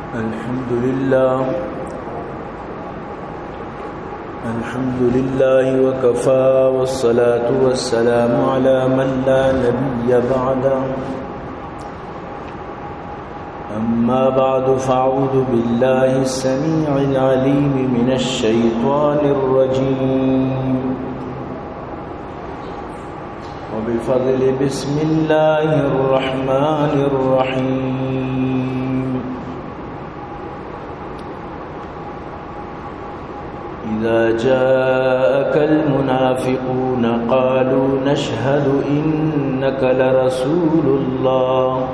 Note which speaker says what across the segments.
Speaker 1: الحمد لله وكفى والصلاة والسلام على من لا نبي بعده أما بعد فأعوذ بالله السميع العليم من الشيطان الرجيم وبفضل بسم الله الرحمن الرحيم إذا جاءك المنافقون قالوا نشهد إنك لرسول الله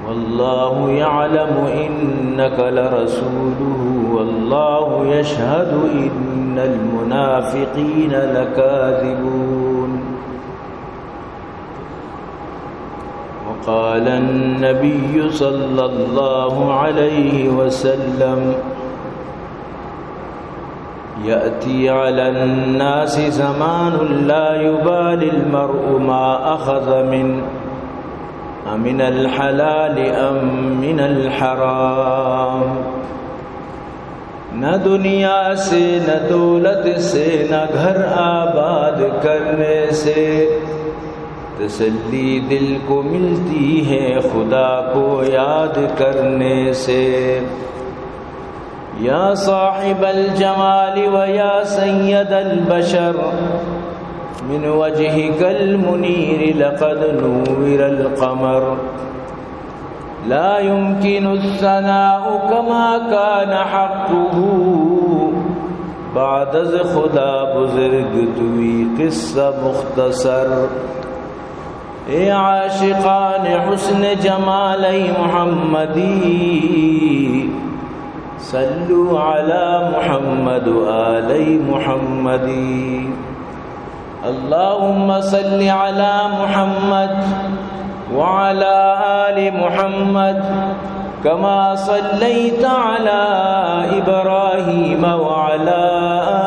Speaker 1: والله يعلم إنك لرسوله والله يشهد إن المنافقين لكاذبون وقال النبي صلى الله عليه وسلم يأتي على الناس زمان لا يبالي المرء ما أخذ من الحلال أم من الحرام نہ دنیا سے نہ دولت سے نہ گھر آباد کرنے سے تسلی دل کو ملتی ہے خدا کو یاد کرنے سے یا صاحب الجمال و یا سید البشر من وجهك المنير لقد نور القمر لا يمكن الثناء كما كان حقه بعد از خدا بزرگ توی قصہ مختصر اے عاشقان حسن جمال محمدی صلو علی محمد و آل محمدی اللهم صل على محمد وعلى آل محمد كما صليت على إبراهيم وعلى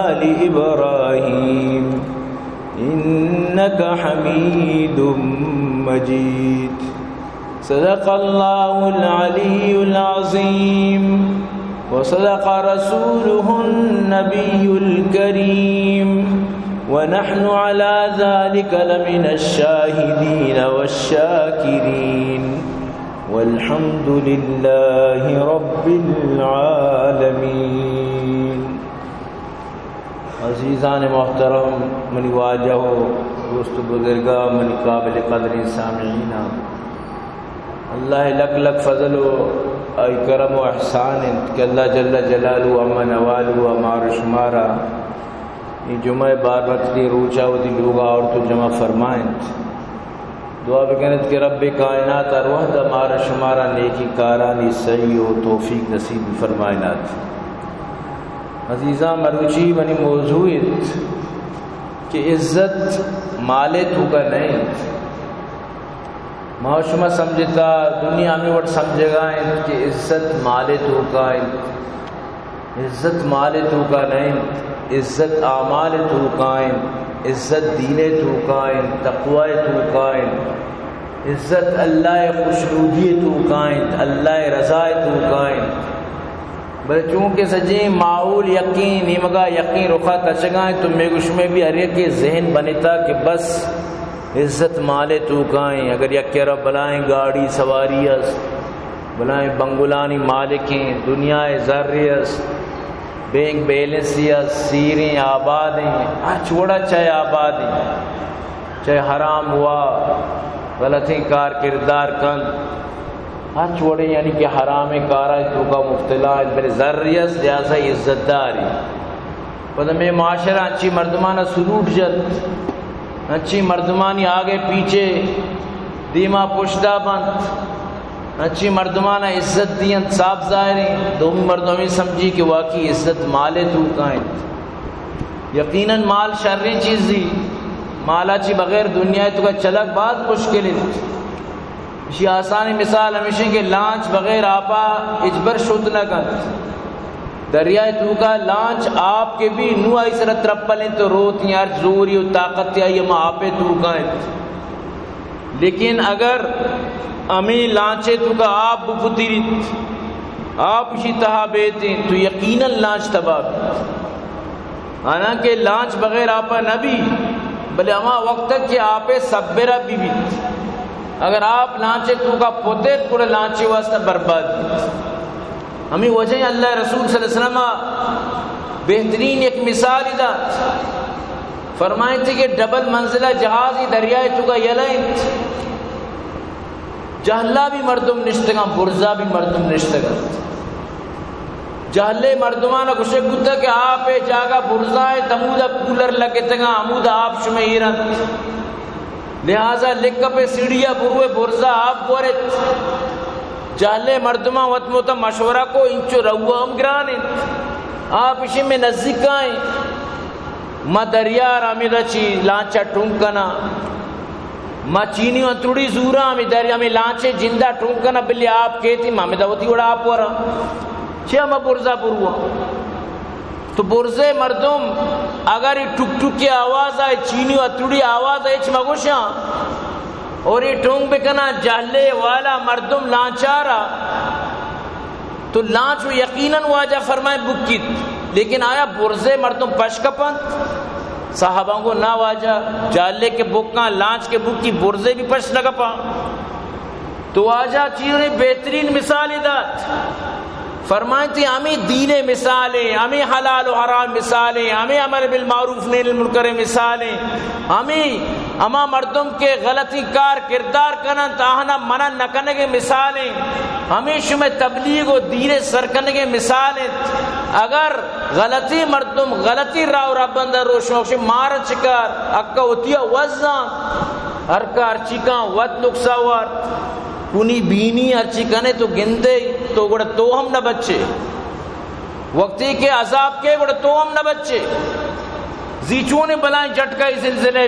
Speaker 1: آل إبراهيم إنك حميد مجيد صدق الله العلي العظيم وصدق رسوله النبي الكريم ونحن على ذلك لمن الشاهدين والشاكرين والحمد لله رب العالمين عزیزان محترم منی واجہ دوست بزرگا منی قابل قدر سامعین اللہ لک لک فضل و کرم و احسان کہ اللہ جل جلالہ اما نوالہ امار شمارا یہ جمعہ بار رکھتی روچا ہوتی لوگا اور تو جمع فرمائیں دعا بکنت کہ رب کائنات اروح دا مارا شمارا نیکی کارانی صحیح و توفیق نصیب فرمائنات عزیزاں مروچی منی موضوعیت کہ عزت مالے تو کا نہیں معاشمہ سمجھتا دنیا میں وٹ سمجھے گا کہ عزت مالے تو کا عزت مالے تو کا نہیں عزت اعمال تو قائم عزت دین تو قائم تقوی تو قائم عزت اللہ خوشنودی تو قائم اللہ رضا تو قائم بل چونکہ سجی معول یقین نیمگا یقین رخا کچگائیں تو میں گوش میں بھی ہر ایک کے ذہن بنتا کہ بس عزت مالے تو قائم اگر یک رب بلائیں گاڑی سواری اس بلائیں بنگلانی مالکیں دنیا ذریعہ بینک بیلنسیا سیریں آبادیں چھوڑا چاہے آبادیں چاہے حرام ہوا غلطیں کار کردار کن چھوڑے یعنی کہ حرام کارا تو کا مفتلا میرے ذریعہ لہذا عزت داری پتہ میں معاشرہ اچھی مردمانہ سلوٹ جد اچھی مردمانی آگے پیچھے دیما پشتہ بند اچھی مردمانہ عزت دیں صاف ظاہریں دو مردوں میں سمجھی کہ واقعی عزت مالے تو کائیں یقیناً مال شرری چیز دی مالا چی بغیر دنیا تو کا چلک بات مشکل ہے اسی آسانی مثال ہمیشہ کہ لانچ بغیر آپا اجبر شد نہ کر دریائے تو کا لانچ آپ کے بھی نو آئی سر ترپلیں تو روت یار زوری و طاقت یا یہ ماں آپے تو کائیں لیکن اگر امی لانچے تو کا آپ بپتیریت آپ اسی تہا بیتیں تو یقیناً لانچ تباہ حالانکہ لانچ بغیر آپا نبی بلے اما وقت تک کہ آپے سبرہ بھی اگر آپ لانچے تو کا پوتے پورے لانچے واسطہ برباد ہمیں وجہ اللہ رسول صلی اللہ علیہ وسلم بہترین ایک مثال دا فرمائے تھے کہ ڈبل منزلہ جہازی دریائے تو کا یلائیں جہلہ بھی مردم نشتگاں برزہ بھی مردم نشتگاں جہلے مردمانہ کشک گتا کہ آپ جاگا برزائے تمودہ کولر لگے تگا عمودہ آپ شمعیرن لہذا لکھا پہ سیڑھیا بروے برزہ آپ گورت جہلے مردمہ وطموتا مشورہ کو انچو رہوا ہم گرانے آپ اسی میں نزدیک آئیں ما دریا رامی رچی لانچہ ٹونکنا ما چینی و توڑی زورا ہمیں دریا میں لانچے جندہ ٹونکنا بلی آپ کہتی ماں میں دعوتی وڑا آپ ورا چھے ہمیں برزہ بروا تو برزے مردم اگر یہ ٹک ٹک کی آواز آئے چینی و توڑی آواز آئے چھما گوشاں اور یہ ٹونک بکنا جہلے والا مردم لانچارا تو لانچ و یقیناً واجہ فرمائے بکیت لیکن آیا برزے مردم پشکپن صحابہ کو نہ واجہ جالے کے بکاں لانچ کے بک کی برزے بھی پش لگا پا تو واجہ چیزیں بہترین مثالی دات فرمائیں تھی ہمیں دین مثالیں ہمیں حلال و حرام مثالیں ہمیں امر بالمعروف نہی عن المنکر مثالیں ہمیں اما مردم کے غلطی کار کردار کنن تاہنا منع نہ کرنے کے مثالیں ہمیں شمع تبلیغ و دین سرکنے کے مثالیں اگر غلطی مردم غلطی راہ ربندہ روشنوش مار چکار اکا اتیا وزن ہرکا ارچکاں ود لکساوار کنی بینی ارچی کنے تو گندے تو گوڑا تو ہم نہ بچے وقتی کے عذاب کے گوڑا تو ہم نہ بچے زیچونے بلائیں جھٹکا اس زلزلے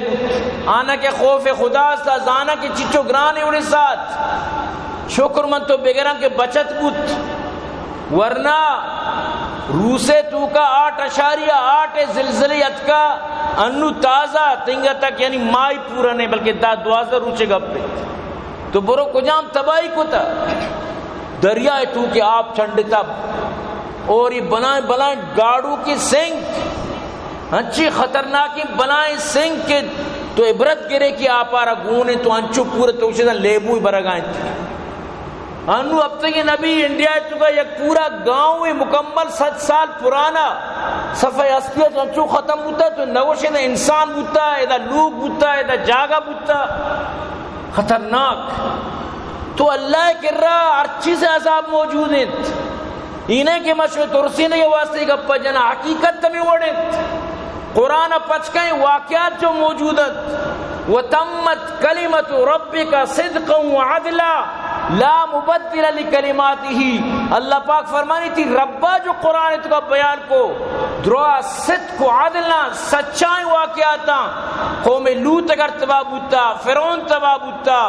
Speaker 1: آنا کے خوف خدا سا زانا کے چچو گرانے اڑے ساتھ شکر من تو بگران کے بچت بوت ورنہ روسے تو کا 8.8 زلزلی اتکا انو تازہ تنگا تک یعنی مائی پورا نہیں بلکہ دا 12 روچے گپ پہ تو برو کجام تباہی کو تا دریائے تو کہ آپ چھنڈتا اور یہ بلائیں گاڑو کی سنگ ہنچی خطرناکی بلائیں سنگ کے تو عبرت گرے کی آپارا گونے تو ہنچو پورے توشیدہ لیبوی برگائیں تھی انو اب تک یہ نبی انڈیا تو کا یک پورا گاؤں مکمل 7 سال پرانا صفحہ اصلیت ہنچو ختم ہوتا تو نوشے دا انسان بوتا ہے دا لوگ بوتا ہے دا جاگا بوتا خطرناک تو اللہ کر رہا ہر چیز عذاب موجود ہیں انہیں کے مشہور ترسینے کے واسطے گپا جنا حقیقت تمہیں وڑیں قرآن پچکیں واقعات جو موجود ہیں وَتَمَّتْ كَلِمَةُ رَبِّكَ صِدْقًا وَعَدْلًا لا مبدل لکلماتہ اللہ پاک فرمانی تھی ربا جو قرآن تو کا بیان کو دروا صدق و عدلنا سچائیں واقعاتا قوم لوط اگر تباہ بوتا فرعون تباہ بوتا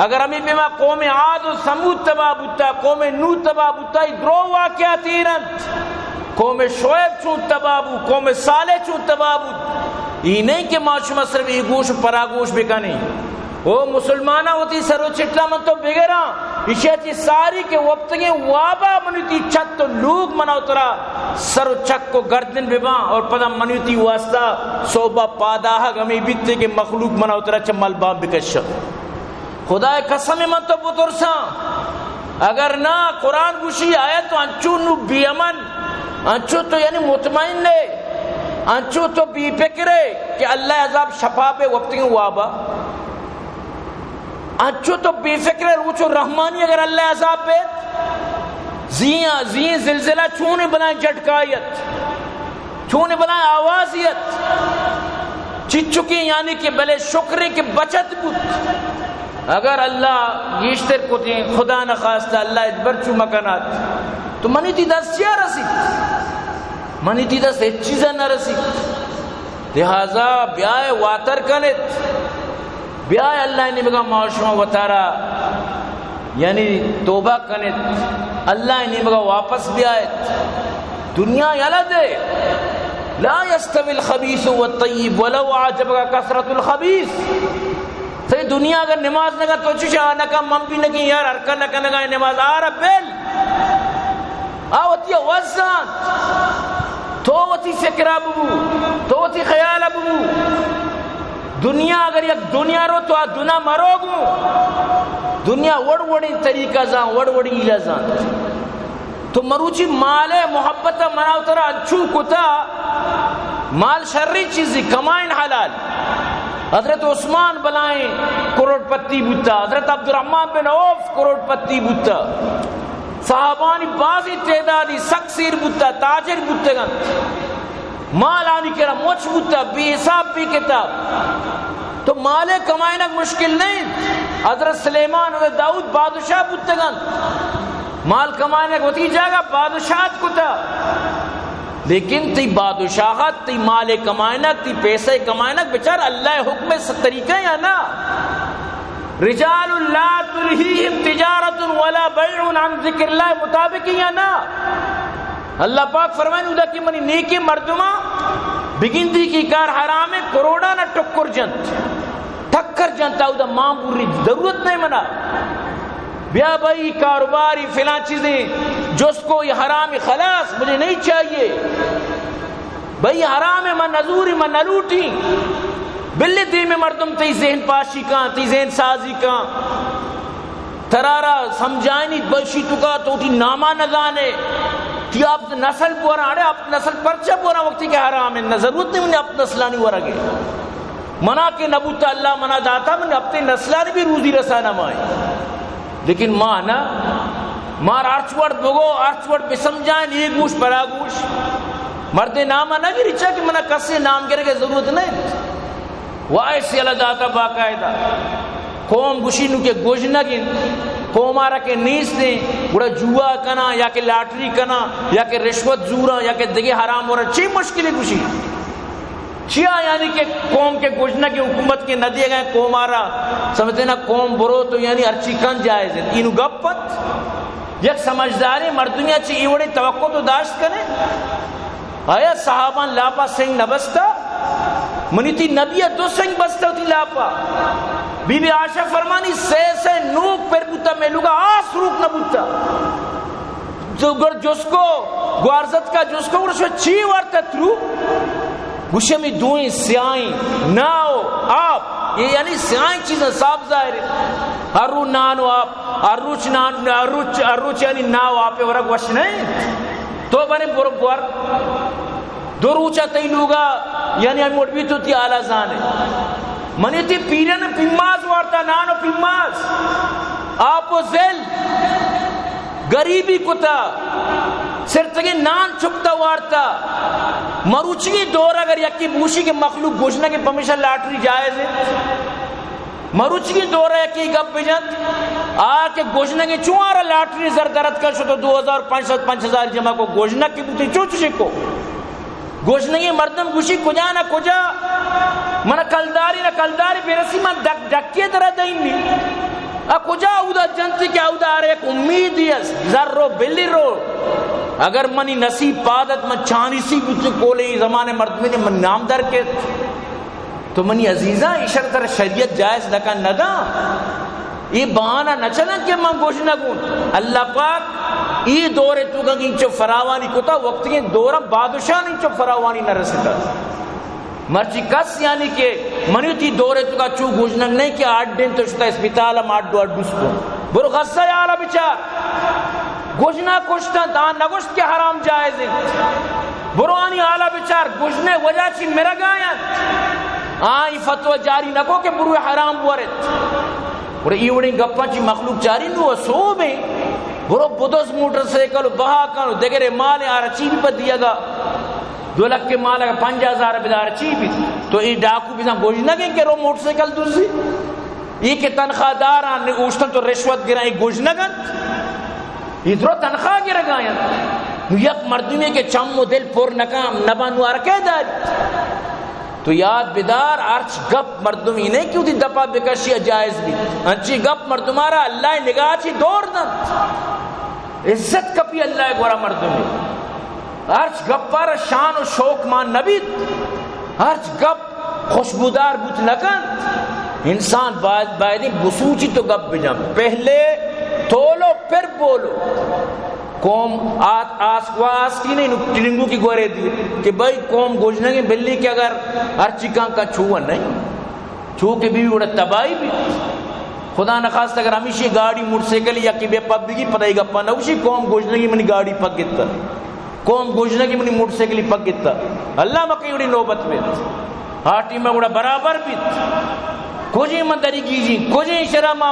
Speaker 1: اگر ہمیں بیما قوم عاد و ثمود تباہ بوتا قوم نوح تباہ بوتا درو واقعاتی رنت قوم شعیب چون تباہ بو قوم صالح چون تباہ بو یہ نہیں کہ معاشمہ صرف یہ گوش پراگوش بکنے وہ مسلمانہ ہوتی سرو چٹلا من تو بگرا اشیاتی ساری کے وقتگیں وابا منیتی چھت تو لوگ منا اترا سرو چک کو گردن ببا اور پدا منیتی واسطہ صوبہ پاداہا گمی بیتے کے مخلوق منا اترا چمال باب بکشا خدا قسم من تو بطرسا اگر نہ قرآن گوشی آیا تو انچو نو بی امن انچو تو یعنی مطمئن لے انچو تو بی فکرے کہ اللہ عذاب شفا پہ وقتگیں وابا انچو تو بے فکر روچو رحمانی اگر اللہ عذاب پہ زین زلزلہ چونے بلائیں جھٹکایت چونے بلائیں آوازیت چچکی یعنی کہ بلے شکرے کے بچت بود اگر اللہ گیشتر کو تھی خدا نخواستہ اللہ ادبر چو مکنات تو منی تی دست چیا رسی منی تی دست ایک چیزہ نہ رسی لہذا بیائے واتر کنت بیائے اللہ نے بگا معاشمہ وطارا یعنی توبہ کنت اللہ نے بگا واپس بیائیت دنیا یلا دے لا يستوي الخبيث والطيب ولو عجبك كثرة الخبيث تو دنیا اگر نماز نگا تو چشا نکا من بھی نگی یار ارکا نکا نگا نماز آرہ بیل آوتی وزان توتی فکرہ ببو توتی خیالہ ببو دنیا اگر یک دنیا رو تو دنیا مرو گو دنیا وڑی طریقہ زان وڑی ایلہ زان تو مروچی مال محبت مناو ترہ اچھو کتا مال شرری چیزی کمائن حلال حضرت عثمان بلائیں کروڑ پتی بوتا حضرت عبدالرحمن بن عوف کروڑ پتی بوتا صحابانی بازی تعدادی سکسیر بوتا تاجر بوتا گن مال آنی کرا مچ بوتا بی حساب بی کتاب تو مال کمائنک مشکل نہیں حضرت سلیمان و داؤد بادشاہ بوتا گن مال کمائنک ہوتی جاگا بادشاہت کتا لیکن تی بادشاہت تی مال کمائنک تی پیسے کمائنک بچار اللہ حکم طریقہ یا نا رجال لا تلہیہم تجارت ولا بیع عن ذکر اللہ مطابق یا نا اللہ پاک فرمائیں ادا کی منی نیکی مردمہ بگندی کی کار حرام کروڑا نہ ٹکر جنت ٹکر جنتا ادا ماں بوری ضرورت نہیں منا بیا بھائی کاروباری فلاں چیزیں جس کو یہ حرام خلاص مجھے نہیں چاہیے بھائی حرام ہے من نزوری من نلوٹی بلی دی میں مردم تی ذہن پاشی کا تی ذہن سازی کا ترارا سمجھائنی بلشی تکا تو تی نامہ نگانے تی آپ نسل پورا اڑے آپ نسل پرچہ پورا وقتی کے حرام ہے ضرورت نہیں منہ آپ نسلانی ورگے منا کے نبوتا اللہ منا داتا منہ اپنے نسلانی بھی روزی رسانہ مائیں لیکن ماں نا مار آرچوڑ بگو آرچوڑ پہ سمجھائیں یہ گوش پرا گوش مرد نامہ نہ گی رچا کہ منہ کسی نام کرے کے ضرورت نہیں وائسی اللہ داتا باقاعدہ قوم گوشینو کے گوش نہ گن قوم آرہ کے نیس دیں بڑا جوا کنا یا کہ لاٹری کنا یا کہ رشوت زورا یا کہ دگے حرام ہو رہا چی مشکلی گوشی چیا یعنی کہ قوم کے گوشنا کی حکومت کے نہ دیے گئے قوم آ رہا سمجھتے نا قوم برو تو یعنی ارچی کن جائز ہے اینو گپت یک سمجھداری مردمیاں چی ایوڑی توقع تو داشت کرے آیا صحابان لاپا سنگ نبستا منی تی نبیہ دو سنگ بستا تی لاپا بی بی عائشہ فرمانی سے نوک پر بوتا میں لوگا آس روک نہ بوتا جو گر جس کو گوارزت کا جس کو ورشو چی وارتا ترو گوشے میں دوئیں سیائیں ناؤ آپ یہ یعنی سیائیں چیزیں صاف ظاہر ہے ارو نانو آپ اروچ یعنی ناؤ آپ ورگ وش نہیں تو بنے برگوار دو روچا تی لوگا یعنی ہم موڑ بھی تو تی آلہ زانے منی تی پیرن پیماز وارتا نانو پیماز آپ و زل گریبی کتا سرتگی نان چھپتا وارتا مروچی دور اگر یکی بوشی کے مخلوق گوشنا کے پمیشہ لاٹری جائز ہے مروچی دور ہے یکی گپ بجت آکے گوشنا کے چون آرہ لاٹری زردرت کر شو تو 2500 جمع کو گوشنا کی بوتی چون چوشی کو گوشنا کے مردم گوشی کجا نہ کجا منہ کلداری بیرسی من ڈکیے درہ دائیں نہیں کجا اودا جنتی کیا اودا آرہ ایک امید دیس زر رو بلی رو اگر منی نصیب پادت من چانی سی کچھ کولے زمانے مردمی نے من نام در کے تو منی عزیزہ اشار تر شریعت جائز لکا ندا یہ بہانہ نہ چلا کہ من گوش نہ گون اللہ پاک یہ دورے تو گا انچو فراوانی کتا وقت کے دورہ بادشاہ انچو فراوانی نہ رسکتا مرچی کس یعنی کہ منی تی دورے تو کا چو گوش نہ نہیں کہ 8 دن تو شتا اسپیتالا ماڈو سکو برو غصہ یارا بچار گوشنا کشتا دان نگوشت کے حرام جائز ہے برو آلہ بچار گوشنے وجہ چی میرا گایا یہ فتوہ جاری نکو کہ برو حرام بورت برو ایوڑی گپا چی مخلوق جاری نو سو میں برو بدوس موٹر سیکل بہا کنو دگرے مال آرہ چی بھی پا دیا گا 2 لاکھ کے مال اگر 50,000 بدار چی بھی تو یہ ڈاکو بھی گوشنا گئے کہ رو موٹر سیکل دوسری یہ کہ تنخواہ داران نے اوشتن تو رشوت گرائیں گوشنا گئے یہ درو تنخواہ کی رگایا یک مردمی کے چم و دل پور نکام نبانو آرکے داری تو یاد بدار آرچ گپ مردمی نہیں کیوں تھی دپا بکشی جائز بھی انچی گپ مردمارا اللہ نگاہ چی دور دن عزت کپی اللہ گورا مردمی آرچ گپ پارا شان و شوق مان نبید آرچ گپ خوشبودار بوت نکن انسان باید بسوچی تو گپ بجم، پہلے تولو پھر بولو. قوم آس کی نہیں ٹرنگو کی گورے دی کہ بھائی قوم گوجنے گے بلی کے اگر ہر چکاں کا چھوا نہیں چھو کے بھی اڑا تباہی بھی. خدا نخواست اگر ہمیشہ گاڑی موٹر سائیکل یا کہ بے پبی کی پتہ گا پا نوشی قوم گوجنے کی منی گاڑی پک گتا، قوم گوجنے کی منی موٹر سائیکل پک گتا. اللہ مکہ اڑی نوبت میں ہاٹی میں اڑا برابر بھی کوجی مندری کیجی کوجی شرم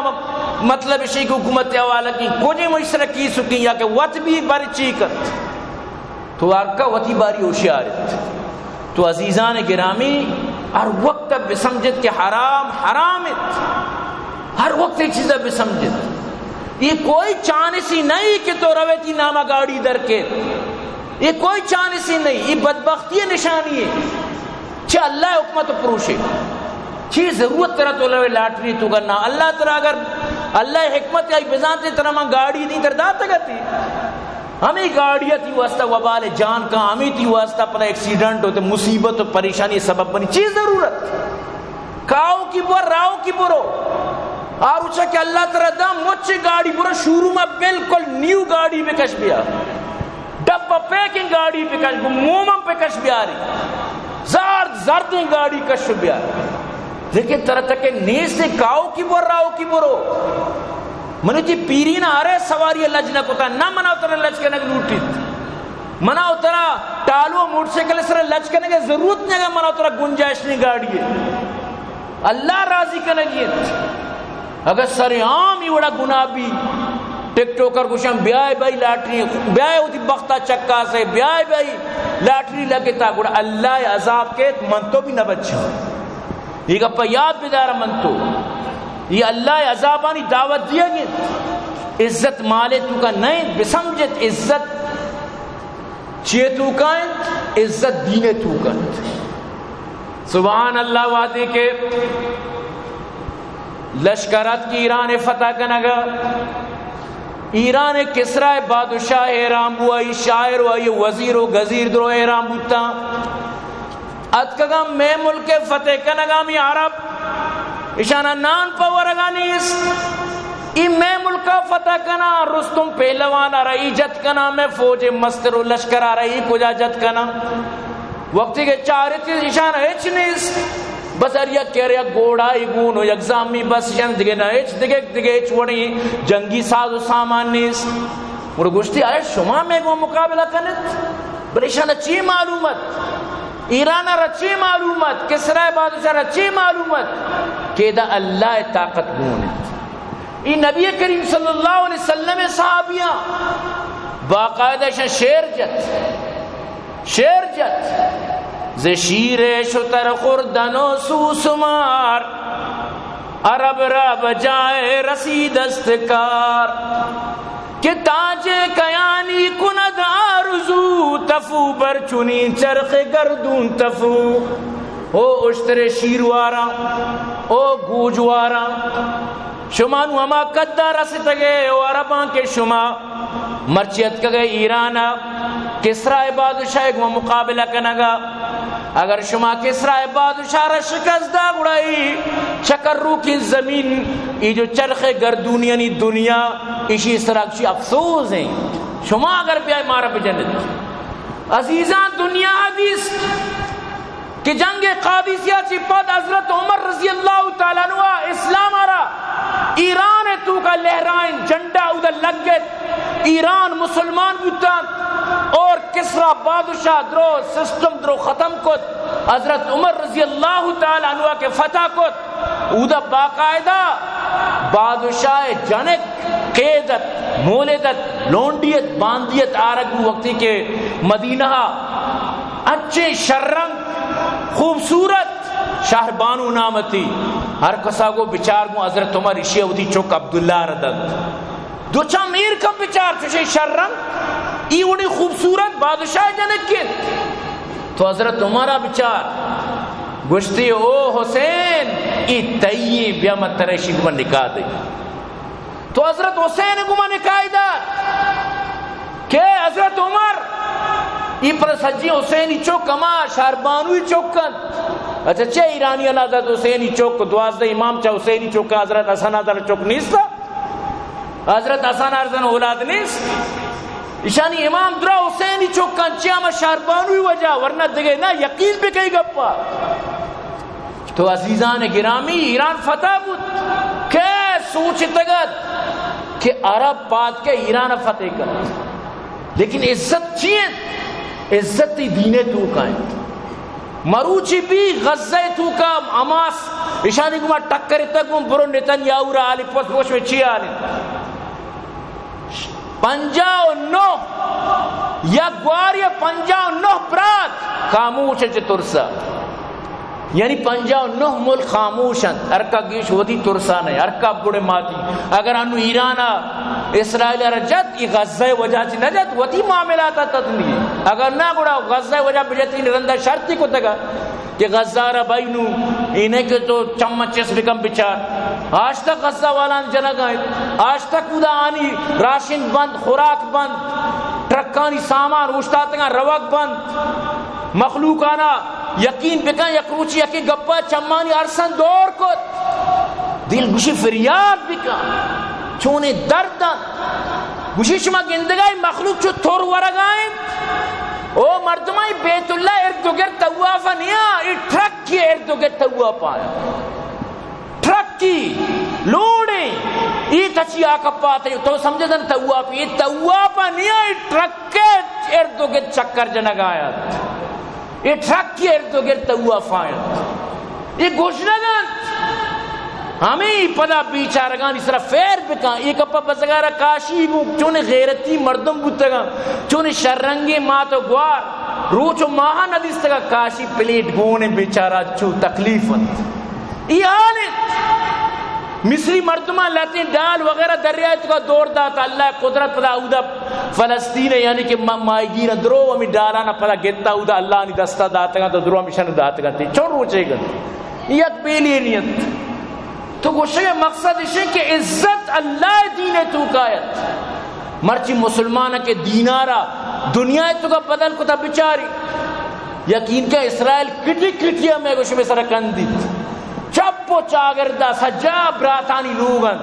Speaker 1: مطلب شیخ حکومت حوالہ کی کوجی مشرہ کی سکی یا کہ وط بھی باری چیکت تو آرکا وطی باری ہوشیارت. تو عزیزان گرامی ہر وقت بسمجھت کہ حرام حرامت، ہر وقت ایک چیزیں بسمجھت. یہ کوئی چانسی نہیں کہ تو رویتی نامہ گاڑی در کے، یہ کوئی چانسی نہیں، یہ بدبختی نشانی ہے. چھے اللہ حکمت پروشے چی ضرورت طرح تو لوے لاٹری تو کرنا اللہ طرح اگر اللہ حکمت آئی بزانتے طرح میں گاڑی نہیں ترداتا گتی ہمیں گاڑیاں تھی واسطہ وبال جان کا، ہمیں تھی واسطہ پتہ ایکسیڈنٹ ہوتے مصیبت و پریشانی سبب بنی چیز ضرورت کاؤ کی بور راؤ کی برو اور اچھا کہ اللہ تعالیٰ دا مجھے گاڑی برو شروع میں بالکل نیو گاڑی پہ کش بیا ڈبا پیکنگ گاڑی پہ کش مومم پہ کش بیا رہی زردیں گاڑی کش بیا لیکن طرح تک کہ نیز سے کاؤ کی بور راؤ کی برو منو جی پیری نہ آ رہے سواری اللہ جنہ کو تا نہ مناو ترہ لچ کرنے کے لوٹیت مناو ترہ ٹالو موٹر سائیکل سر لچ کرنے کے ضرورت نہیں ہے مناو ترہ گنجائش نہیں گاڑی ہے اللہ راضی کرنے گیت اگر سر عام ہی وڑا گناہ بھی ٹک ٹوکر کشم بیائے بھائی لاٹری بیائے ہوتی بختہ چکا سے بیائے بھائی لاٹری لگتا گوڑا اللہ عذاب کے من تو بھی نہ بچا یہ گپا یاد بدارہ من تو یہ اللہ عذابانی دعوت دیا گیا عزت مالے تو کا نہیں بسمجت عزت چیئے تو کائنت عزت دینے تو کائنت سبحان اللہ وعدے کے لشکرات کی ایران فتح کنگا ایران کسرا بادشاہ ایران بوائی شاعر وائی وزیر و گزیر درو ایران بوتا اتکگا میں ملک فتح کنگا می عرب اشانہ نان پاورگانی اس ای میں ملکہ فتح کنا رستم پہلوان آ رہی جت کنا میں فوج مستر و لشکر آ رہی کجا جت کنا وقتی کے چار چیز اشانہ ایچ نیس بس اریا کہریا گوڑا ایگونو یکزامی بس اشانہ دگے نا دگے ایچ وڑی جنگی ساز و سامان نیس اور گوشتی آئے شما میں گو مقابلہ کنت بل اشانہ چی معلومت ایران رچی معلومت کسرا بادشاہ رچی معلومت کہ دا اللہ طاقت گونت یہ نبی کریم صلی اللہ علیہ وسلم صحابیاں باقاعدہ شیر جت ز شیر شتر خوردن و سوسمار عرب را بجائے رسید استکار کہ تاج کیانی کند آرزو تفو برچنی چرخ گردون تفو او اشتر شیروارا او گوجوارا شما نو ہما قدہ رسیتگے او عربان کے شما مرچیت کگے ایرانا کسرا بادشاہ ایک مقابلہ کنگا اگر شما کسرا بادشاہ را شکست دا گڑائی چکر رو کی زمین یہ جو چرخ گردون یعنی دنیا اسی سراکشی افسوس ہیں شما اگر بیائی مارا پہ جنت عزیزان دنیا حدیث کہ جنگ قادسیہ چی پد حضرت عمر رضی اللہ تعالیٰ عنہ اسلام آرہ ایران تو کا لہرائن جنڈا ادھر لگ گئے ایران مسلمان بودتا اور کسرا بادشاہ درو سسٹم درو ختم کت حضرت عمر رضی اللہ تعالیٰ عنہ کے فتح کت ادھر باقاعدہ بادشاہ جنک قیدت مولدت لونڈیت باندیت آرگ وقتی کے مدینہ اچھے شرنگ خوبصورت شہر بانو نامتی ہر کسا کو بچار کو حضرت عمر اشیاء ودی چوک عبداللہ ردد دو چا میر کم بچار چوشے شرنگ ای وڑی خوبصورت بادشاہ جنک کن تو حضرت عمرہ بچار گوشتی او حسین ای تیئی بیا مت تریشی کو من نکاح دے تو حضرت حسین کو من نکاح دا کہ حضرت عمر ای پر سجی حسینی چوک کما شہربانوی چوکن اچھا چه ایرانی حضرت حسینی چوک 12 امام چا حسینی چوک حضرت حسن حضرت چوک نیست، حضرت حسن ارزن اولاد نیست، ایشانی امام درا حسینی چوک کن چه اما شهربانوی وجہ ورنہ دیگه نا یقین بھی کئی گپا. تو عزیزان گرامی ایران فتح بود کہ سوچ تگت کہ عرب پات کے ایران فتح کرت، لیکن عزت چیئے؟ عزت دین تو کائیں مروچی بھی غزہ تو کا اماس اشانی کو ٹکر تک برو نتنیاہو را آلی پوش پوش میں چی آلی 59 یا گواری 59 برات خاموش ہے ترسا، یعنی 59 ملک خاموشن، ارکا گیش ہوتی ترسا نہیں، ارکا بڑے ماتی. اگر انو ایرانا اسرائیل رجت یہ غزہ وجہ چی نجت وتی معاملاتا تدنی، اگر نہ گوڑا غزہ وجہ بجتی رندہ شرطی کو تگا کہ غزہ را بینو انہیں کہ تو چمچس بکم بچار. آج تک غزہ والا جنگ آئے، آج تک ادا آنی راشن بند، خوراک بند، ٹرکانی سامان اوشتاتگاں روک بند، مخلوق آنا یقین بکن یکروچی یکی گپا چمانی ارسن دور کت، دل گوشی فریاد بکن چونے دردن گوشی شما گندگائی مخلوق چو تور ورگائیں. او مردمائی بیت اللہ اردوگر توافا نیا، یہ ٹرک کی اردوگر توافا ہے، ٹرک کی لوڑیں یہ تچی آکا پاتے تو سمجھے دن توافا، یہ توافا نیا، یہ ٹرک کے اردوگر چکر جنگ آیا، یہ ٹرک کی اردوگر توافا ہے، یہ گوشنگان ہمیں پدا بیچارگان اس طرح فیر بکان. یہ کپا بزگارہ کاشی بو چونے غیرتی مردم بودتگا، چونے شرنگی ماتو گوار روچو ماہا ندیستگا کاشی پلیٹ گونے بیچارہ چو تکلیفت. یہ حالت مصری مردمان لیتے ڈال وغیرہ دریائے تو کا دور داتا، اللہ قدرت پدا اودا فلسطین یعنی کہ مائی گیر درو ہمیں ڈالانا پدا گتا اودا اللہ نے دستا داتا گا تو درو ہمیں شن داتا گا تی چون روچے گا یک بیلی نیت. تو گوشے مقصد اسے کہ عزت اللہ دین تو کایت مرچی مسلمانہ کے دینارہ دنیا تو کا بدل کو تا بچاری. یقین کہ اسرائیل کٹی کٹیا میں گوشے میں سرکن دی چپو چاگردہ سجا براتانی لوگن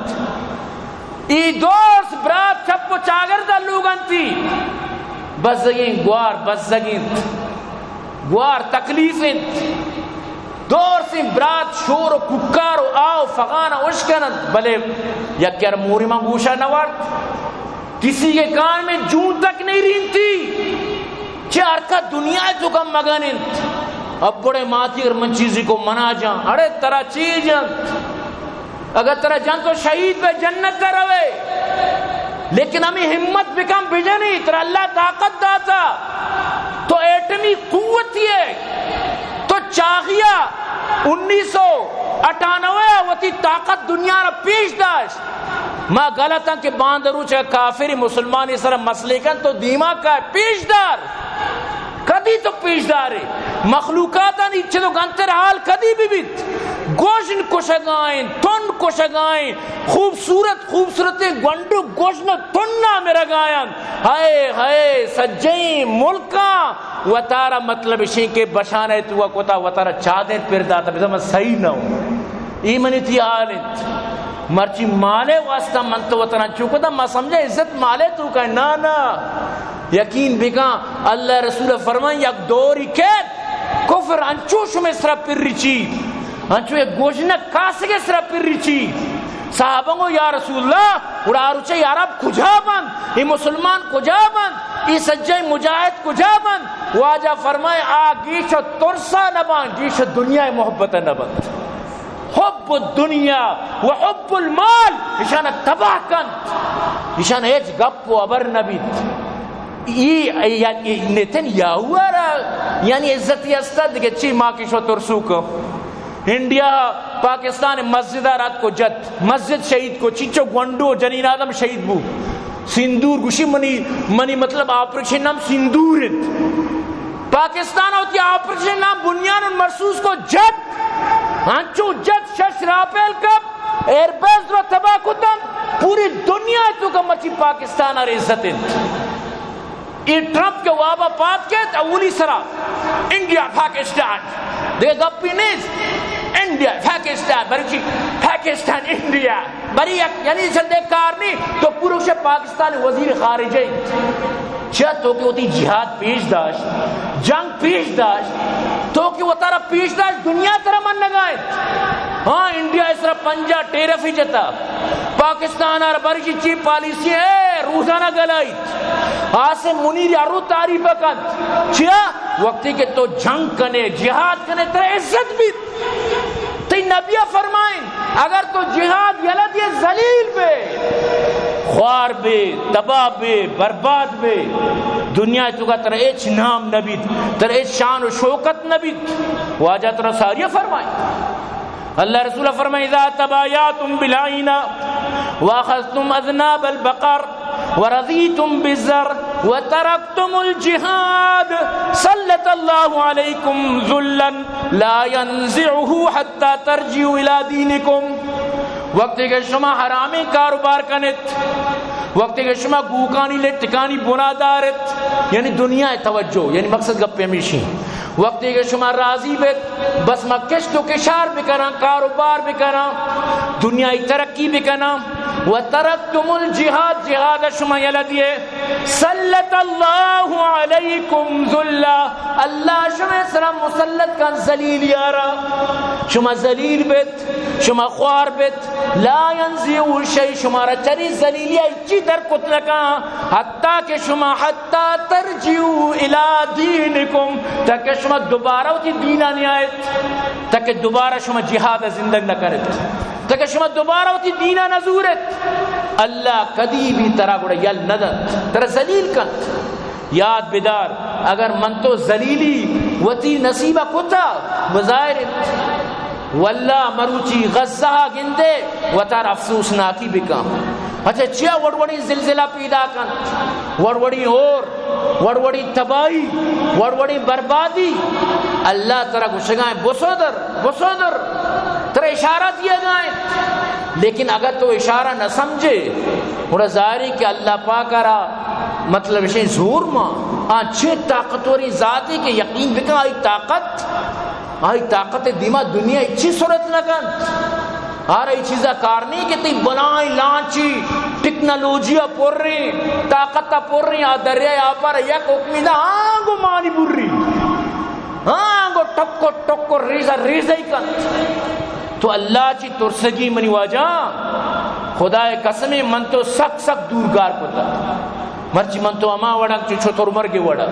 Speaker 1: ای دوست برات چپو چاگردہ لوگن تھی بزگین گوار بزگین گوار تکلیفیں دور سے برات شور و ککار و آو فغانا اشکنت بلے یکر موری منگوشہ نوارت کسی کے کان میں جون تک نہیں رینتی چھے ارکا دنیا تو کم مگنن. اب بڑے ماتی اگر من چیزی کو منا جان اڑے ترہ چیز جان اگر ترہ جان تو شہید پہ جنت کا روے، لیکن ہمیں ہمت بکم بجنی ترہ اللہ طاقت داتا تو ایٹمی قوت ہے تو چاغیہ 1998 وتی طاقت دنیا را پیش داشت. ما غلطاں کہ باندرو چاہ کافری مسلمان اس طرح مسئلے کن تو دیما کا پیش دار کدی تو پیش دارے مخلوقاتا نیچے تو گنتر حال کدی بھی بیت گوشن کشگائیں تن کشگائیں خوبصورت گنڈو گوشن تننا میں رگائیں. ہائے ہائے سجیں ملکاں و تارا مطلب شیں کے بشانے تو کوتا و تارا چادر پر داتا بزا میں صحیح نہ ہوں ایمانی تھی حالت مرچی مالے واسطہ من تو وطنہ چوکتا میں سمجھے عزت مالے تو کہا نا یقین بکا اللہ رسول فرمائیں یک دوری کہت کفر انچو شمی سرا پر ریچی انچو ایک گوشنک کاسگے سرا پر ریچی. صحابوں کو یا رسول اللہ اڑا روچے یا رب کجا بند، یہ مسلمان کجا بند، یہ سجائی مجاہد کجا بند. واجہ فرمائے آگیش ترسا نبان گیش دنیا محبت نبند. حب الدنیا و حب المال اشانہ تباہ کن اشانہ ایچ گپ و عبر نبید. یہ نیتن یاہوارا یعنی عزتی استد کہ چی ماں کی شو ترسو کو انڈیا پاکستان مسجد رات کو جت مسجد شہید کو چیچو گونڈو جنین آدم شہید بو سندور گوشی منی مطلب آپریشن نام سندور پاکستان ہوتی آپریشن نام بنیان مرسوس کو جت ہنچو جت شش راپیل کب ایئر بیس رو تباہ کتن پوری دنیا تو کا مچی پاکستان اور عزت یہ ٹرمپ کے وابا پات کے اولی سرا انڈیا پاکستان دیکھے گپی نہیں انڈیا پاکستان بری پاکستان انڈیا بری یعنی چندے کار نہیں تو پروش پاکستان وزیر خارجہ چا تو کہ ہوتی جہاد پیش داشت جنگ پیش داشت تو کہ وہ تارا پیش داشت دنیا ترہ من نگائیں ہاں انڈیا اس طرح پنجا ٹیرف ہی جتا پاکستان اور برشی چی پالیسی ہے روزانہ گلائی آسے منیر یارو تعریف کن چیا وقتی کہ تو جنگ کنے جہاد کنے ترہ عزت بھی تی نبیہ فرمائیں اگر تو جہاد یلد یہ ذلیل بے خوار بے تباہ بے برباد بے دنیا تو کا ترہ ایچ نام نبید ترہ ایچ شان و شوکت نبید واجہ ترہ ساریہ فرمائیں اللہ رسول فرمائے اذا تبایاتم بالعینہ واخذتم اذناب البقر ورضیتم بالزر وترکتم الجہاد سلط اللہ علیکم ذلا لا ينزعه حتی ترجعوا الى دینکم وقتی کہ شما حرامی کاروبار کنت وقتی کہ شما گوکانی لے ٹکانی بنادارت یعنی دنیا توجہ یعنی مقصد گپے ہمیشی وقتی کہ شما راضی بیت بس ما کشت و کشار بکنا کاروبار بکنا دنیای ترقی بکنا وترکتم الجہاد جہاد شما یلدیے سلط اللہ علیکم ذلا اللہ شما سلام مسلط کن ذلیل یارا شما ذلیل بیت شما خوار بیت لا ینزیو شئی شما را چری ذلیلی ایچی در کتلکا حتی کہ شما حتی ترجیو الى دینکم تاکہ شما دوبارہ ہوتی دینہ نہیں آئیت تاکہ دوبارہ شما جہاد زندگ نہ کرت تاکہ شما دوبارہ ہوتی دینہ نزورت اللہ کدی بھی ترہ گوڑا یل ندت ترہ ذلیل کن یاد بدار اگر من تو ذلیلی وتی نصیبہ کتا بظاہرت واللہ مروچی غزہ گندے و تار افسوس ناکی بکام اچھا چیا وڑوڑی زلزلہ پیدا کن وڑوڑی اور وڑوڑی تباہی وڑوڑی بربادی اللہ ترہ گشگائیں بسودر ترہ اشارہ دیا گائیں لیکن اگر تو اشارہ نہ سمجھے وہ ظاہری کہ اللہ پاک را مطلب اسے زور ماں اچھے طاقتوری ذاتی کے یقین بکا آئی طاقت دیما دنیا اچھی صورت لگن آر ای چیزا کارنی کہ تی بنائی لانچی ٹیکنالوجیہ پور رہی طاقتہ پور رہی دریائے آپر یک حکمی دا آنگو مانی بور رہی آنگو ٹکو ریزہ ہی کن تو اللہ چی ترسگی منی واجہ خدا قسمی من تو سک دورگار پتا مرچی من تو اما وڑا چھوتر مرگی وڑا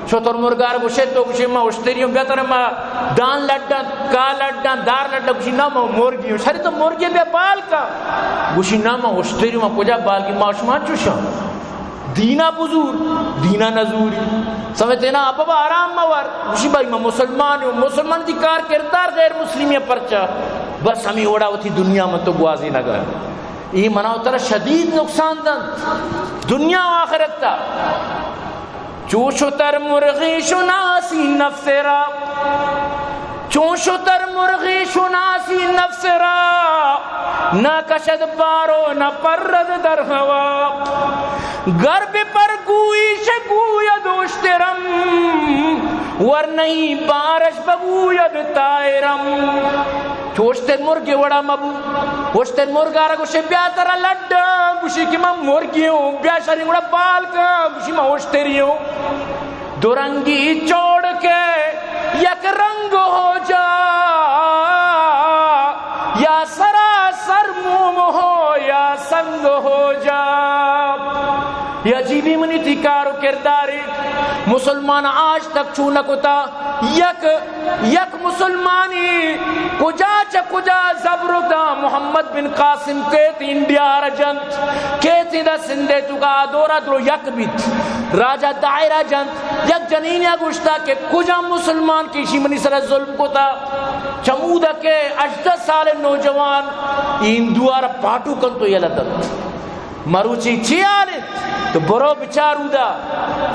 Speaker 1: چھوتر مرگار گوشے تو گوشے ما اشتریوں بیتر ما دان لڈا کا لڈا دار لڈا گوشی نا ما مرگی ہوں ساری تو مرگی بے بال کا گوشی نا ما اشتریوں ما کجا بال کی ما شمان چوشا دینا بزور دینا نزوری سمجھتے نا اب آرام موار گوشی بھائی ما مسلمان ہوں مسلمان دی کار کردار غیر مسلمی پرچا بس ہمیں وڑا ہوتی دنیا میں تو گوازی لگا یہ مناو ترہ شدید نقصان دن دنیا و آخرت تا چوشو تر مرغی شناسی نفس را چوشو تر مرغی شناسی نفس را نہ کشد پارو نہ پرد در ہوا گرب پر گوئی شگوید اشترم ور نہیں بارش بگوید تائرم چوشتر مرگی وڑا مبو وشتر مرگارا گوشے بیاترا لڈا گوشی کی میں مرگی ہوں بیاشاری وڑا بال کا گوشی میں وشتری ہوں دو رنگی چوڑ کے یک رنگ ہو جا یا سراسر موم ہو یا سنگ ہو جا یہ عجیبی منی تھی کارو کرداری مسلمان آج تک چونہ کتا یک مسلمانی کجا چا کجا زبرو دا محمد بن قاسم کہتی انڈیا رجنت کہتی دا سندے تو کا دورا درو یک بیت راجہ دائرہ جنت یک جنینیا گوشتا کہ کجا مسلمان کی شیمنی سر ظلم کو تا چمودہ کے 18 سال نوجوان این دوارا پاٹو کن تو یہ لدت مروچی چی آلت تو برو بچارو دا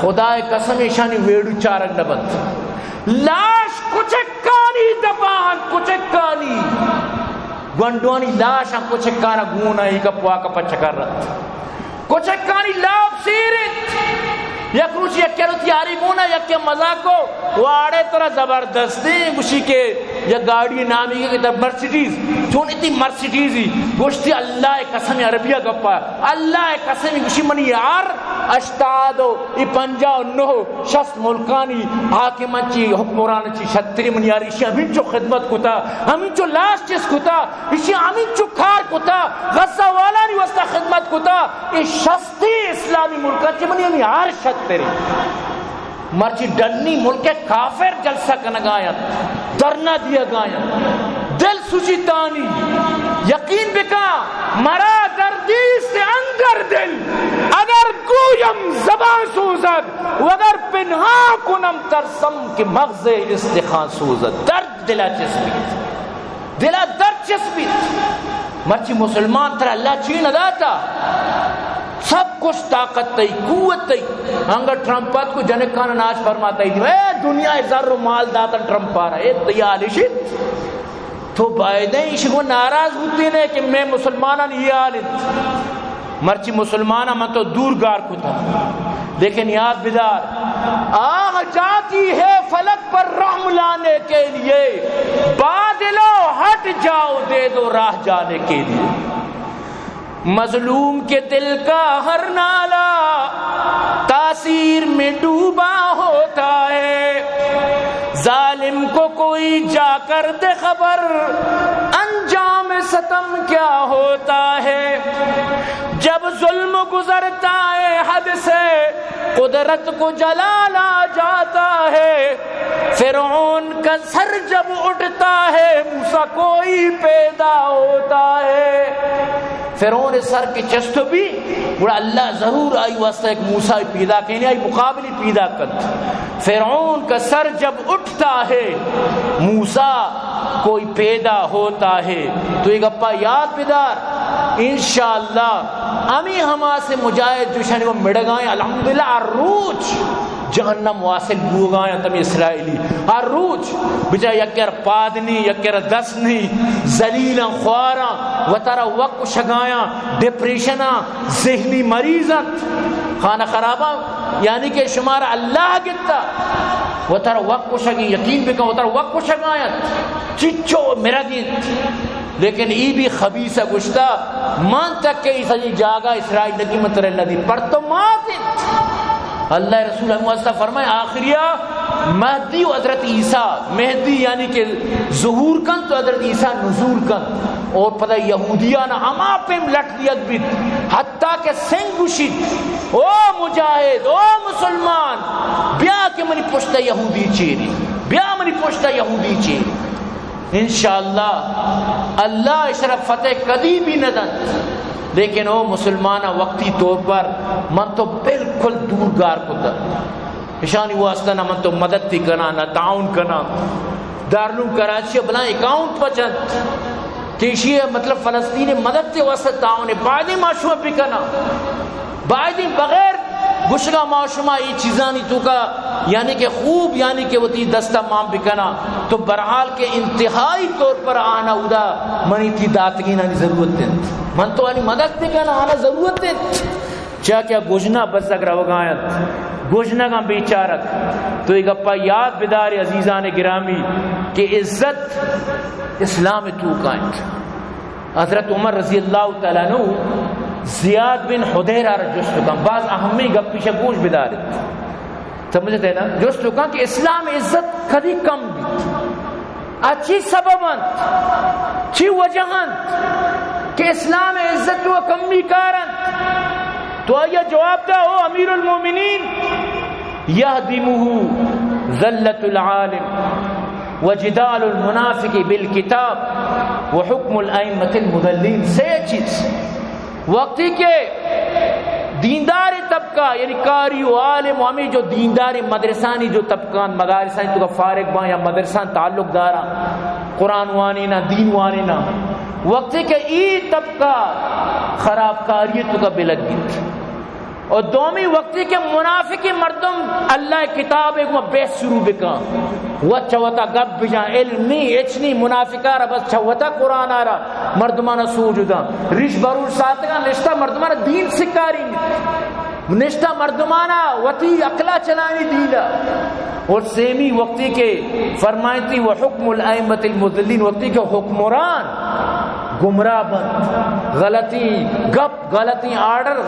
Speaker 1: خدا قسم شانی ویڑو چارک نبت لاش کچکانی دبان کچکانی گونڈوانی لاش ہم کچکانا گونا ہی کا پواکا پچکر رہت کچکانی لاب سیرت یک روچی گوشی کرو تیاری مونا یک مزاق کو واڑے طرح زبردستی گوشی کے یا گاڑی نامی کے در مرسیڈیز چون اتنی مرسیڈیز ہی گوشتی اللہ قسم عربیہ گپا اللہ قسم گوشی منی یار 89 شخص ملکانی حاکمان چی حکمران چی 36 من یاری اسی ہمیں چو خدمت کتا ہمیں چو لاس چیز کتا اسی ہمیں چو کار کتا غزہ والا نہیں وستا خدمت کتا اس شخصی اسلامی ملکان چی منی ہمیں ہر شد تیرے مرچی ڈنی ملک کافر جلسہ کنگایا درنا دیا گایا دل سوچی تانی یقین بکا مرا دردیست انگر دل اگر گویم زبان سوزد وگر پنہا کنم ترسم کہ مغز استخان سوزد درد دلا چسبید دلا درد چسبید مرچی مسلمان تر اللہ چین ادا تھا سب کچھ طاقت تی قوت تی انگر ٹرمپات کو جنک کانا ناچ فرماتا ہی اے دنیا زر و مال داتا ٹرمپ آ رہا ہے دیالی شد تو بائدیں اشکو ناراض ہوتی نے کہ میں مسلمانان یہ آلت مرچی مسلمانہ من تو دور گار کو تھا لیکن یاد بیدار آہ جاتی ہے فلک پر رحم لانے کے لیے بادلو ہٹ جاؤ دے دو راہ جانے کے لیے مظلوم کے دل کا ہر نالا تاثیر میں ڈوبا ہوتا ہے ظالم کو کوئی جا کر دے خبر انجام ستم کیا ہوتا ہے جب ظلم گزرتا ہے حد سے قدرت کو جلال آ جاتا ہے فرعون کا سر جب اٹھتا ہے موسیٰ کوئی پیدا ہوتا ہے فرعون سر کے چست بھی بڑا اللہ ضرور آئی واسطہ ایک موسیٰ پیدا کہنے آئی مقابلی پیدا کرتا فرعون کا سر جب اٹھتا ہے موسیٰ کوئی پیدا ہوتا ہے تو ایک اپا یاد بیدار انشاءاللہ امی ہما سے مجاہد جو شانی وہ مڑگائیں الحمدللہ عروج جہنم واصل بوگائیں تم اسرائیلی عروج بجا یکر پادنی یکر دسنی زلیلا خوارا و ترہ وقت شگائیں ڈپریشنا ذہنی مریضت خانہ خرابہ یعنی کہ شمارا اللہ گتا و ترہ وقت شگی یقین بکا و ترہ وقت شگائیں چچو میرا دین لیکن ای بھی خبیثہ گشتا مان تک کہ اس جاگا اسرائیل لگی مطر اللہ دی پر تو ماتت اللہ رسول اللہ فرمائے آخریہ مہدی و حضرت عیسیٰ مہدی یعنی کہ ظہور کن تو حضرت عیسیٰ نزول کن اور پتہ یہودیانا ہما پیم لٹ دیت بیت حتیٰ کہ سنگ گشید او مجاہد او مسلمان بیا کہ منی پشتہ یہودی چیری بیا منی پشتہ یہودی چیری انشاءاللہ اللہ اشرف فتح کدی بھی ندن لیکن او مسلمانہ وقتی طور پر من تو بالکل دورگار کو در اشانی واسطہ نہ من تو مدد تھی کنا نہ تعاون کنا دارالعلوم کراچی بلا اکاؤنٹ پچند تیشی مطلب فلسطین مدد تھی واسطہ تعاون بعدی معاشمہ بھی کنا بعدی بغیر گشگا معاشمہ یہ چیزانی تو کا یعنی کہ خوب یعنی کہ وہ تی دستہ مام بکنا تو برحال کے انتہائی طور پر آنا ادا منی تی داتگینا ضرورت دیں من تو آنی مدد بکنا آنا ضرورت دیں چاہ کیا گوجنا بزدگ روگایت گوجنا کا بیچارت تو ایک اپا یاد بدار عزیزان گرامی کہ عزت اسلام تو کائنٹ حضرت عمر رضی اللہ تعالیٰ عنہ زیاد بن حدیرہ جستو کن بعض اہمی گپ پیچھے گوش بدارت سمجھتے ہیں نا جستو کن کہ اسلام عزت کدی کم بھی اچھی سببند چی وجہند کہ اسلام عزت و کمی کارند تو آیا جواب دا ہو امیر المومنین یہدمہ ذلت العالم وجدال المنافق بالکتاب وحکم الائمة المضلین سے چیز وقتی کے دیندار طبقہ یعنی قاری و عالم و ہمیں جو دیندار مدرسانی جو طبقان مدارسانی تو کا فارغ باں یا مدرسان تعلق دارا قرآن وانی نہ دین وانی نہ وقتی کے ای طبقہ خراب کاریت تو کا بلگ گیت اور دومی وقتی کے منافقی مردم اللہ کتاب ایک بیس شروع بکا وہ چوتا گب بجا علمی اچنی منافقہ بس چوتا قرآن آ رہا مردمانہ سوجدہ ریش برور ساتگاں نشتہ مردمانہ دین سکاری نشتہ مردمانہ وتی اقلا چلانی دیلا. اور سیمی وقتی کے فرمائی تھی وہ حکم الائمۃ المضلین، وقتی کے حکمران گمراہ بند، غلطی گپ، غلطی آرڈر،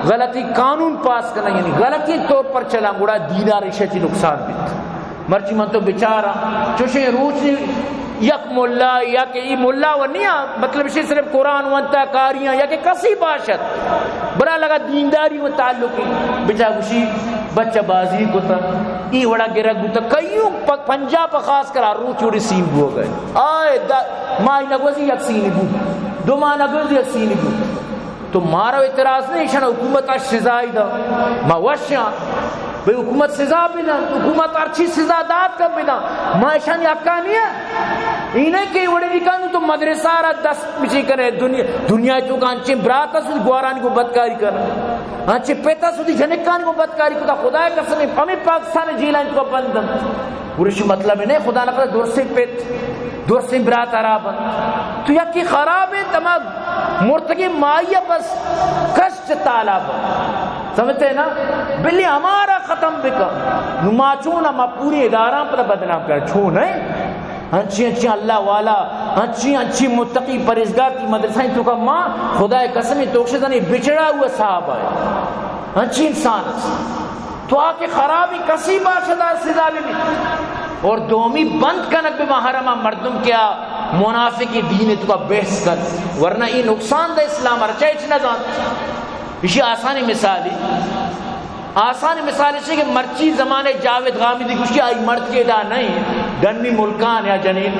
Speaker 1: غلطی قانون پاس کرنا، یعنی غلطی طور پر چلا گڑا دینا رشتی نقصان بیت مرچی من تو بیچارہ چوشیں روچ یک ملا یا کہ ای ملا و نیا مطلب اسی صرف قرآن وانتا کاریاں یا کہ کسی باشد برا لگا دینداری و تعلقی بچا گوشی بچہ بازی کو تا ای وڑا گرگ بوتا کئیوں پنجاب خاص کر رو چوڑی سین بو گئے آئے مائی نگوزی یک سینی بو دو ماہ نگوزی یک سینی بو تو مارا اعتراض نہیں شنا حکومت اش سزائی دا ما وشیاں بھئی حکومت سزا بنا حکومت ارچی سزا داد کر بنا ما اشانی حقا نہیں ہے انہیں کہ وڑے نکانو تو مدرسہ را دست بچی کرے دنیا تو کا انچے براتا سو گوارانی کو بدکاری کر انچے پیتا سو جنکانی کو بدکاری کو خدا قسم ہمیں پاکستان جیلان کو بندم ورشی مطلب نہیں خدا نہ کرے دور سے پیت دور سے برات عرابا تو یکی خراب ہے تمام مرتقی مائیہ بس کشت طالبا سمجھتے ہیں نا بلی ہمارا ختم بکا نماچون ہم پوری ادارہ پر بدنام کر چھون ہے انچی اللہ والا انچی متقی پرہیزگار کی مدرسہ تو کا ماں خدا قسم توکشدنی بچڑا ہوا صاحب ہے انچی انسان تو آکے خرابی کسی باشدار سزا بھی اور دومی بند کنک بما حرمہ مردم کیا منافقی دین تو کا بحث کر ورنہ یہ نقصان دا اسلام ارچہ اچھنا دانت اسی آسانی مثالی اسی کہ مرچی زمانے جاوید غامدی کچھ کیا مرد کے دا نہیں گنی ملکان یا جنین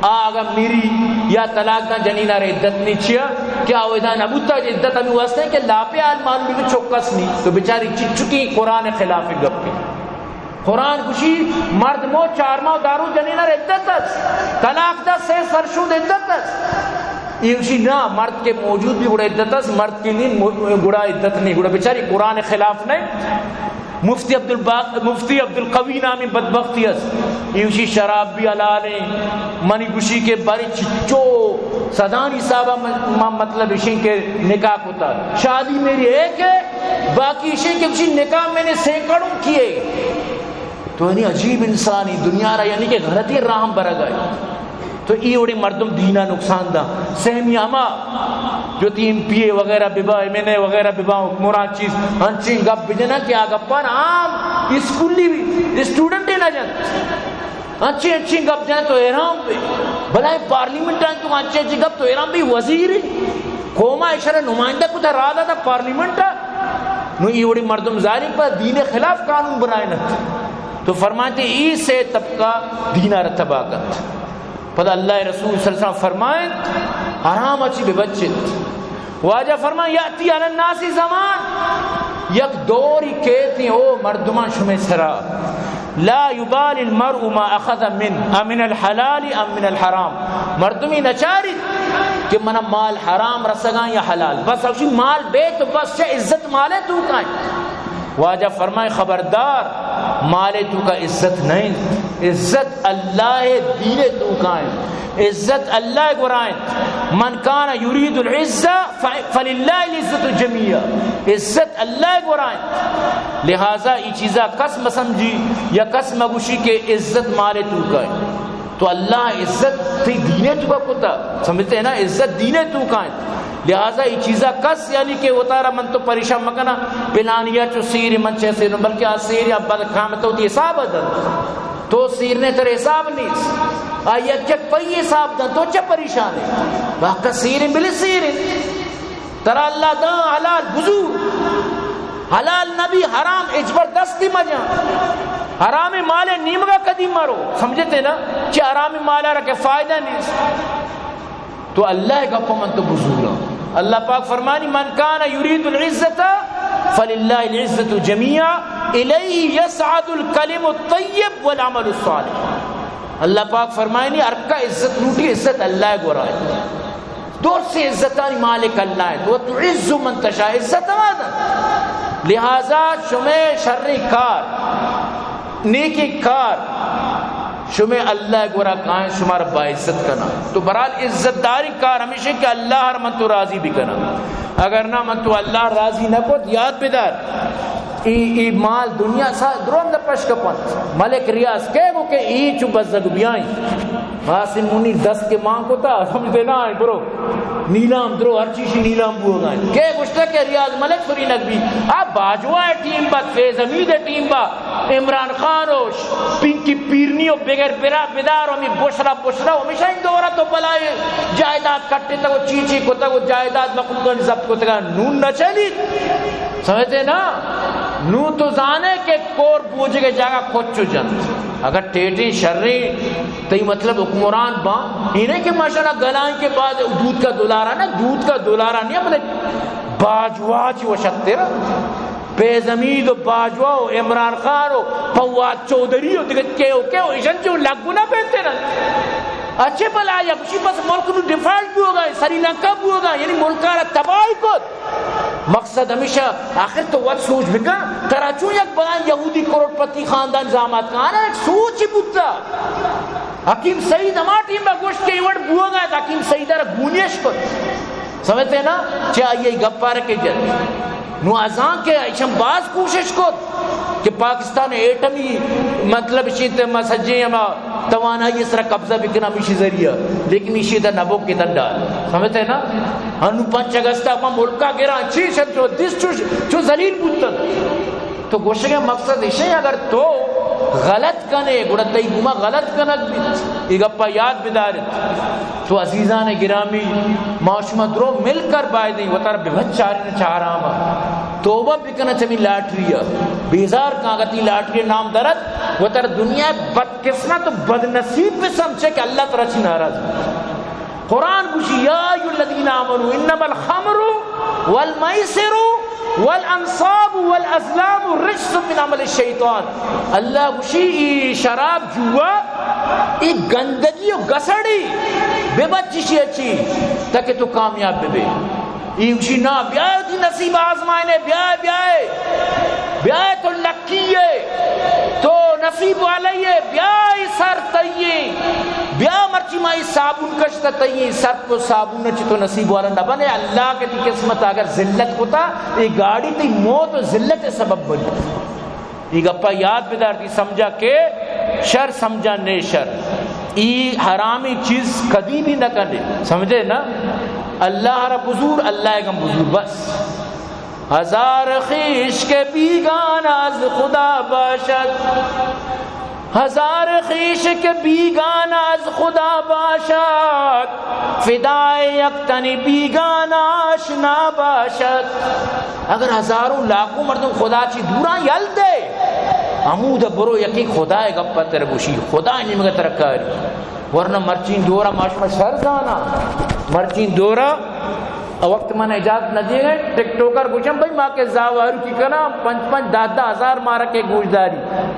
Speaker 1: آگا میری یا طلاق دا جنین آر عدت نہیں چھیا کیا ویدہ نبوتا عدت ہمیں واسطے ہیں کہ لاپے آل معلوم بھی چوکس نہیں تو بیچاری چکی قرآن خلاف گپ کی قرآن کشی مرد مو 4 ماہ دارو جنین آر عدت طلاق دا 6 سرشود عدت یہ کشی نا مرد کے موجود بھی گڑا عدت مرد کی نہیں گڑا عدت نہیں گڑا بیچاری قرآن خلاف نہیں مفتی عبد القوی نامی بدبختی ہے یہ اسی شراب بھی علالیں منی گوشی کے باری چچو صدانی صاحبہ مطلب اسی کے نکاح ہوتا شادی میری ایک ہے باقی اسی کے اسی نکاح میں نے سینکڑوں کیے تو انہیں عجیب انسانی دنیا رہا یعنی کہ غلطی راہم برا گئے تو ای اوڑی مردم دینا نقصان دا سہمی اما جو تین پیے وغیرہ ببا ایمینے وغیرہ ببا حکمران چیز انچین گپ بجنا کیا گپان عام اسکولی بھی اسٹوڈنٹے نہ جانت انچین گپ جائیں تو ایرام پہ بلائیں پارلیمنٹ آئیں تو انچین گپ تو ایرام بھی وزیر قومہ اشارہ نمائندہ کو تھا رادا تھا پارلیمنٹ نو ای اوڑی مردم ظاہر پر دین خلاف قانون بنائے نہ تو فرماتے ای سے طبقہ دینہ رتباقت پدا اللہ رسول صلی اللہ علیہ وسلم فرمائیں حرام اچھی بے بچت واجہ فرمائیں یاتی علی الناس زمان یک دوری کہتی او مردمان شمی سرا لا یبال المرء ما اخذ من الحلال ام من الحرام مردمی نچاری کہ منا مال حرام رسگاں یا حلال بس اوشی مال بے تو بس چاہ عزت مالے تو کائیں واجہ فرمائے خبردار مالے تو کا عزت نہیں عزت اللہ دین تو کائیں عزت اللہ گرائیں من کان یرید العزہ فللہ العزت جمیعہ عزت اللہ گرائیں لہذا یہ چیزہ قسم سمجھی یا قسم گوشی کے عزت مالے تو کائیں تو اللہ عزت تھی دینے تو کا کتا سمجھتے ہیں نا عزت دینے تو کائیں لہذا یہ چیزہ کس یعنی کہ وہ تارا من تو پریشان مکنا پلانیا چو سیر من چے سیر بلکہ آ سیر یا بد کامتا ہوتی حساب ادھر تو سیر نے تر حساب نہیں آئی اچھک پئی حساب دا تو چا پریشان ہے واقع سیر ملی سیر ترا اللہ دا حلال بزور حلال نبی حرام اجبر دستی مجا حرام مال نیمگا کدی مرو سمجھتے نا چی حرام مالا رکھے فائدہ نہیں تو اللہ کا پمن تو بزرگ اللہ پاک فرمانی من کان یرید العزت فللہ العزت جمیعا الیہ یسعد الکلم الطیب والعمل الصالح اللہ پاک فرمانی ارکا عزت لوٹی عزت اللہ کو رائے دور سے عزتانی مالک اللہ ہے تو تعز من تشاء عزت آدھا لہذا شمع شر کار نیکی کار شمع اللہ گورا کائیں شمار باعزت کنا تو برحال عزت داری کار ہمیشہ کہ اللہ ہر من تو راضی بھی کنا اگر نہ من تو اللہ راضی نہ کو یاد بدار ای مال دنیا سا درون نہ پش کپن ملک ریاض کہ وہ کہ ای چو بزد بیائی حاسم منی دست کے ماں کو تا سمجھتے نہ آئے برو نیلام درو ہر چیزی نیلام بو گئے کہ گشتہ کہ ریاض ملک سری نقبی آپ باجوہ ٹیم با فیض حمید ٹیم با عمران خان و پنکی پیرنی و بغیر بدار و ہمیں بشرا ہمیشہ ان دورہ تو بلائے جائیداد کٹے تک وہ چیچی کو تک وہ جائیداد مقبول ضبط کو تک نون نہ چلی سمجھتے نا نو تو زانے کے کور بوجھ کے جاگا کھوچ چو جند اگر ٹیٹی شرری تی مطلب حکمران با انہیں کہ ماشاءاللہ گلائیں کے بعد دودھ کا دولارہ نا دودھ کا دولارہ نہیں مطلب باجواج و شتر بے زمید و باجوا و عمران خان و فواد چودری و دیگر کیو ایشن جو لگونا پہنتے نا اچھے بلا یا کچھ بس ملک نو ڈیفالٹ بھی ہوگا سری لنکا بھی ہوگا یعنی ملکارا تباہی کو مقصد ہمیشہ آخر تو وقت سوچ بکا کراچوں یک بیان یہودی کروڑ پتی خاندان زامات کا آنا ایک سوچ ہی بودتا حکیم سعید ہمارا ٹیم با گوشت کے ایوڑ بھو گئے تھا حکیم سعید را گونیش کو سمجھتے ہیں نا چاہیے گپا رکھے جد نو ازان کے ایشم باز کوشش کو کہ پاکستان ایٹمی مطلب شیط مسجے ہما توانائی اس طرح قبضہ بکنا میشی ذریعہ لیکن میشی در نبو کی در ڈال سمجھتے ہیں نا انو 5 اگست اپنا ملکہ گران چیز جو دس چو ذلیل بودتا تو گوشت کے مقصد ایشے اگر تو غلط کنے گڑتی گما غلط کنک بھی ایک اپا یاد بدارت تو عزیزان گرامی معاشمہ درو مل کر بائی دیں وہ تر بہت چاری نے چاہ رہا ہاں توبہ بکنا چمی لاٹری بیزار کاغتی لاٹری نام درد وہ تر دنیا بدقسمت و بدنصیب پہ سمجھے کہ اللہ تعالی سے ناراض قرآن کچھ یا ایو الذین آمنوا انما الخمر والمیسر والانصاب والازلام رجس من عمل الشیطان اللہ کچھ شراب جوا ایک گندگی و گسڑی بے بچی اچھی تاکہ تو کامیاب بے ایوشی نا بیائے تھی نصیب آزمائنے بیائے تو لکیے تو نصیب والیے بیائے سر تیئے بیائے مرچی مائی صابون کشتا تیئے سر کو صابون نچی تو نصیب والا نہ بنے اللہ کے تی قسمت اگر ذلت ہوتا یہ گاڑی تی موت و ذلت سبب بنی یہ گپا یاد بدار تھی سمجھا کہ شر سمجھا نے شر ای حرامی چیز کدی بھی نہ کرنے سمجھے نا اللہ رب حضور اللہ اگم حضور بس ہزار خیش کے بیگان از خدا باشد ہزار خیش کے بیگان از خدا باشد فدائے یکتنی بیگان آشنا باشد اگر ہزاروں لاکھوں مردم خدا چی دورا یل دے عمود برو یکی خدا گپا تر گوشی خدا نہیں مگر ترکاری ورنہ مرچین دورا ماشما شرزانا مرچین دورا وقت من اجازت نہ دیے گئے ٹک ٹوکر گوشم بھائی ماں کے زاوارو کی کنا 5-10 ہزار مارا کے گوشداری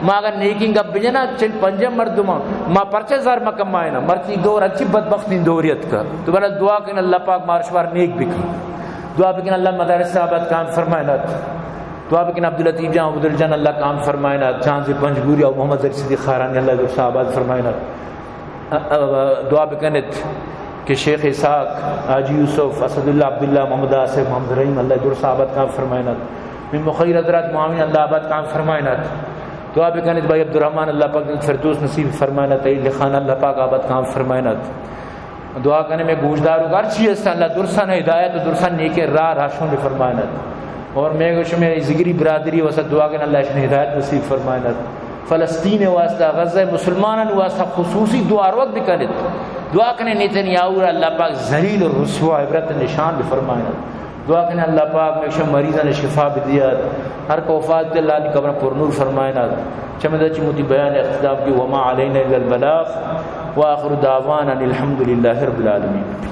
Speaker 1: ماں اگر نیکی گپ بجنا چل 5 مردما ماں پرچے زار مکم آئینا مرچی دور اچھی بدبختی دوریت کا تو بنا دعا کن اللہ پاک مارشوار نیک بکھا دعا بکن اللہ مدارس صحابت کام فرمائنا دعا بکن عبداللطیف جان عبدالجان اللہ کام فرمائنا چاند سے پنجگوری اور محمد علی صدیق خارانی اللہ جو صحابت فرمائنا دعا بکنت کہ شیخ اسحاق حاجی یوسف اسد اللہ عبداللہ محمد آصف محمد رحیم اللہ در صحابت کام فرمائنات من مخیر حضرات معاون اللہ آباد کام فرمائنات دعا بکنت بھائی عبدالرحمن اللہ پاک فردوس نصیب فرمائنات عید خان اللہ پاک آباد کام فرمائنات دعا کرنے میں گوشدار ہوں ہر چیز اللہ درسان ہدایت و درسان نیک راہ راشوں نے فرمائنات اور میں گوش میں زگری برادری واسطہ دعا کرنے اللہ اشن ہدایت نصیب فرمائنات فلسطین واسطہ غزہ مسلمانان واسطہ خصوصی دعا روک بکنت دعا کرنے نیتنیاہو اللہ پاک ذلیل اور رسوا عبرت نشان بھی فرمائنا دعا کرنے اللہ پاک میں شب مریضہ نے شفا بھی دیا ہر کو وفات دے اللہ نے قبر پر نور فرمائنا چمدہ چموتی بیان اختتام کی وما علینا الا البلاغ وآخر دعوانا الحمدللہ رب العالمین.